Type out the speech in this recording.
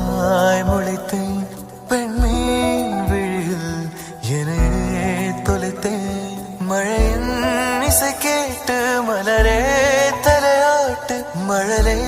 பூவாய் முளைத்தேன் பெண்மீன் விழியில் என்னே தொலைத்தேன் மழையின் இசை கேட்டு மலரே தலையாட்டு மழலை